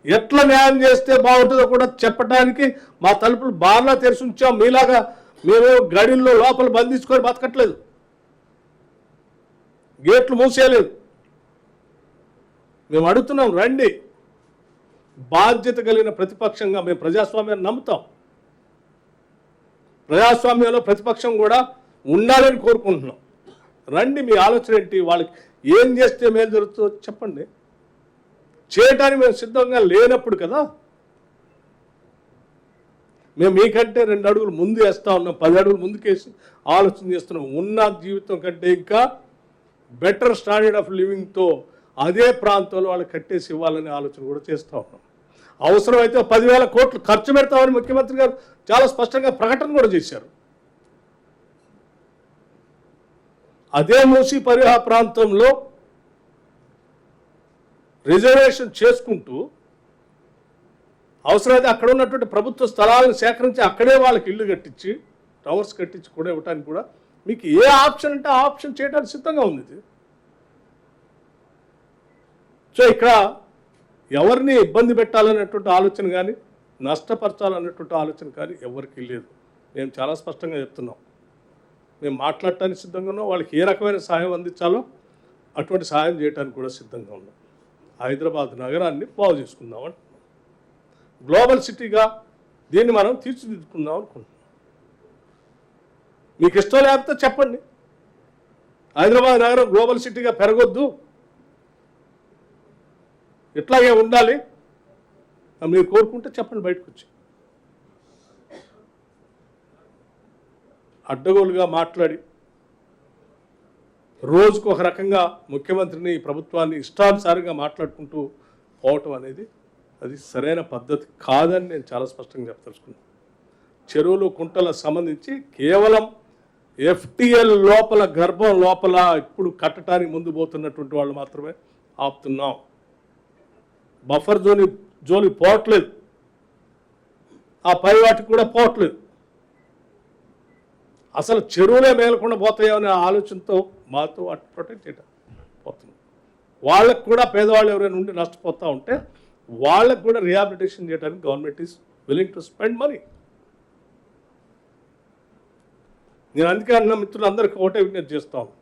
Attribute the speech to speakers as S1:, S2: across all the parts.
S1: ఎట్లా న్యాయం చేస్తే బాగుంటుందో కూడా చెప్పడానికి మా తలుపులు బాగా తెరిచి ఉంచాం. మీలాగా మేము గడిల్లో లోపల బంధించుకొని బతకట్లేదు, గేట్లు మూసేయలేదు. మేము అడుగుతున్నాం, రండి. బాధ్యత కలిగిన ప్రతిపక్షంగా మేము ప్రజాస్వామ్యాన్ని నమ్ముతాం. ప్రజాస్వామ్యంలో ప్రతిపక్షం కూడా ఉండాలని కోరుకుంటున్నాం. రండి, మీ ఆలోచన ఏంటి, వాళ్ళకి ఏం చేస్తే మేలు జరుగుతుందో చెప్పండి. చేయడానికి మేము సిద్ధంగా లేనప్పుడు కదా మేము మీకంటే 2 అడుగులు ముందు వేస్తూ ఉన్నాం, 10 అడుగులు ముందుకేసి ఆలోచన చేస్తున్నాం. ఉన్న జీవితం కంటే ఇంకా బెటర్ స్టాండర్డ్ ఆఫ్ లివింగ్తో అదే ప్రాంతంలో వాళ్ళకి కట్టేసి ఇవ్వాలనే ఆలోచన కూడా చేస్తూ ఉన్నాం. అవసరమైతే 10,000 కోట్లు ఖర్చు పెడతామని ముఖ్యమంత్రి గారు చాలా స్పష్టంగా ప్రకటన కూడా చేశారు. అదే మూసీ పరివాహ ప్రాంతంలో రిజర్వేషన్ చేసుకుంటూ అవసరమైతే అక్కడ ఉన్నటువంటి ప్రభుత్వ స్థలాలను సేకరించి అక్కడే వాళ్ళకి ఇల్లు కట్టించి టవర్స్ కట్టించి కూడా ఇవ్వడానికి కూడా మీకు ఏ ఆప్షన్ అంటే ఆ ఆప్షన్ చేయడానికి సిద్ధంగా ఉంది ఇది. సో ఇక్కడ ఎవరిని ఇబ్బంది పెట్టాలనేటువంటి ఆలోచన కానీ నష్టపరచాలనేటువంటి ఆలోచన కానీ ఎవరికి లేదు. మేము చాలా స్పష్టంగా చెప్తున్నాం. మేము మాట్లాడటానికి సిద్ధంగా ఉన్నాం. వాళ్ళకి ఏ రకమైన సహాయం అందించాలో అటువంటి సహాయం చేయడానికి కూడా సిద్ధంగా ఉన్నాం. హైదరాబాద్ నగరాన్ని బాగు చేసుకుందాం అంటున్నాం. గ్లోబల్ సిటీగా దీన్ని మనం తీర్చిదిద్దుకుందాం అనుకుంటున్నాం. మీకు ఇష్టం లేకపోతే చెప్పండి, హైదరాబాద్ నగరం గ్లోబల్ సిటీగా పెరగొద్దు, ఇట్లాగే ఉండాలి మీరు కోరుకుంటే చెప్పండి బయటకు వచ్చి. అడ్డగోలుగా మాట్లాడి రోజుకు ఒక రకంగా ముఖ్యమంత్రిని ప్రభుత్వాన్ని ఇష్టానుసారంగా మాట్లాడుకుంటూ పోవటం అనేది అది సరైన పద్ధతి కాదని నేను చాలా స్పష్టంగా చెప్పదలుచుకున్నాను. చెరువులు కుంటల సంబంధించి కేవలం FTL లోపల గర్భం లోపల ఇప్పుడు కట్టడానికి ముందు పోతున్నటువంటి వాళ్ళు మాత్రమే ఆపుతున్నాం. బఫర్ జోలి పోవట్లేదు, ఆ పై వాటికి కూడా పోవట్లేదు. అసలు చెరువులే మేలకుండా పోతాయనే ఆలోచనతో మాతో వాటి ప్రొటెక్ట్ చేయడం పోతుంది. వాళ్ళకు కూడా పేదవాళ్ళు ఎవరైనా ఉండి నష్టపోతూ ఉంటే వాళ్ళకు కూడా రిహాబిలిటేషన్ చేయడానికి government is willing to spend money. నేను అందుకే అన్న మిత్రులందరికీ ఒకటే విజ్ఞప్తి చేస్తాను,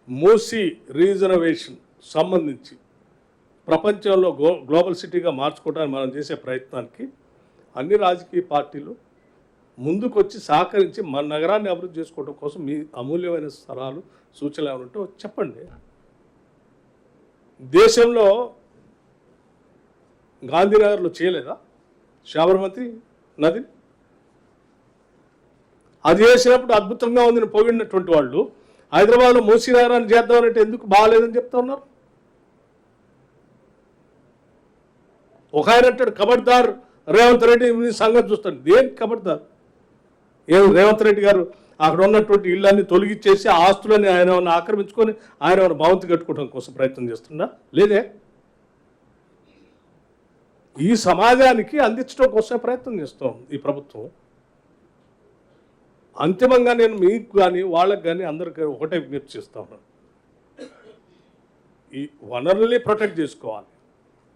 S1: మూసీ రిజర్వేషన్ సంబంధించి ప్రపంచంలో గ్లోబల్ సిటీగా మార్చుకోవడానికి మనం చేసే ప్రయత్నానికి అన్ని రాజకీయ పార్టీలు ముందుకొచ్చి సహకరించి మన నగరాన్ని అభివృద్ధి చేసుకోవడం కోసం మీ అమూల్యమైన సలహాలు సూచనలు ఏమంటే చెప్పండి. దేశంలో గాంధీనగర్లో చేయలేదా సాబర్మతి నది? అది చేసినప్పుడు అద్భుతంగా ఉందని పోగినటువంటి వాళ్ళు హైదరాబాద్లో మూసీ నగరాన్ని చేద్దామనంటే ఎందుకు బాగాలేదని చెప్తా ఉన్నారు. ఒక ఆయన అంటాడు ఖబర్దార్ రేవంత్ రెడ్డి సంగతి చూస్తాడు. దేనికి ఖబర్దార్? ఏం రేవంత్ రెడ్డి గారు అక్కడ ఉన్నటువంటి ఇళ్ళన్నీ తొలగించేసి ఆస్తులని ఆయన ఆక్రమించుకొని ఆయన భవంతి కట్టుకోవడం కోసం ప్రయత్నం చేస్తున్నా? లేదే. ఈ సమాజానికి అందించడం కోసమే ప్రయత్నం చేస్తాం ఈ ప్రభుత్వం. అంతిమంగా నేను మీకు కానీ వాళ్ళకి కానీ అందరికి ఒకటే విజ్ఞప్తి చేస్తా ఉన్నాను, ఈ వనరుల్ని ప్రొటెక్ట్ చేసుకోవాలి,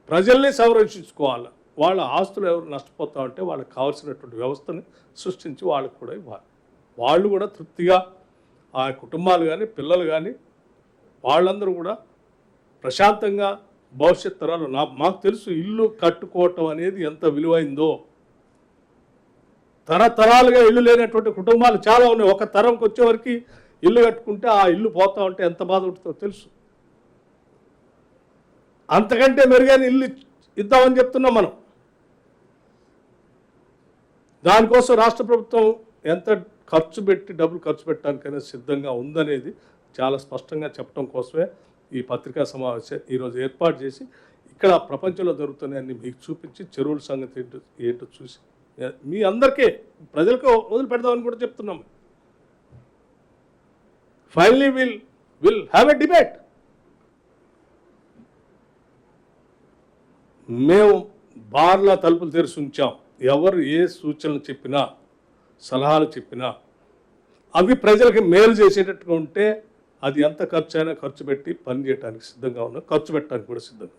S1: ప్రజల్ని సంరక్షించుకోవాలి. వాళ్ళ ఆస్తులు ఎవరు నష్టపోతా ఉంటే వాళ్ళకి కావాల్సినటువంటి వ్యవస్థని సృష్టించి వాళ్ళకు కూడా ఇవ్వాలి. వాళ్ళు కూడా తృప్తిగా ఆ కుటుంబాలు కానీ పిల్లలు కానీ వాళ్ళందరూ కూడా ప్రశాంతంగా భవిష్యత్ తరాలు మాకు తెలుసు ఇల్లు కట్టుకోవటం అనేది ఎంత విలువైందో. తరతరాలుగా ఇల్లు లేనటువంటి కుటుంబాలు చాలా ఉన్నాయి. ఒక తరంకి వచ్చేవరకు ఇల్లు కట్టుకుంటే ఆ ఇల్లు పోతా ఉంటే ఎంత బాధ ఉంటుందో తెలుసు. అంతకంటే మెరుగైన ఇల్లు ఇద్దామని చెప్తున్నాం మనం. దానికోసం రాష్ట్ర ప్రభుత్వం ఎంత డబ్బులు ఖర్చు పెట్టడానికైనా సిద్ధంగా ఉందనేది చాలా స్పష్టంగా చెప్పడం కోసమే ఈ పత్రికా సమావేశం ఈరోజు ఏర్పాటు చేసి ఇక్కడ ప్రపంచంలో జరుగుతున్నాయని మీకు చూపించి చెరువుల సంగతి ఏంటో చూసి మీ అందరికీ ప్రజలకు వదిలిపెడదామని కూడా చెప్తున్నాం. Finally will have a debate. మేము బార్ల తలుపులు తెరిచి ఉంచాం. ఎవరు ఏ సూచనలు చెప్పినా సలహాలు చెప్పినా అవి ప్రజలకి మేలు చేసేటట్టుగా ఉంటే అది ఎంత ఖర్చు అయినా ఖర్చు పెట్టి పని చేయడానికి సిద్ధంగా ఉన్నాం, ఖర్చు పెట్టడానికి కూడా సిద్ధంగా.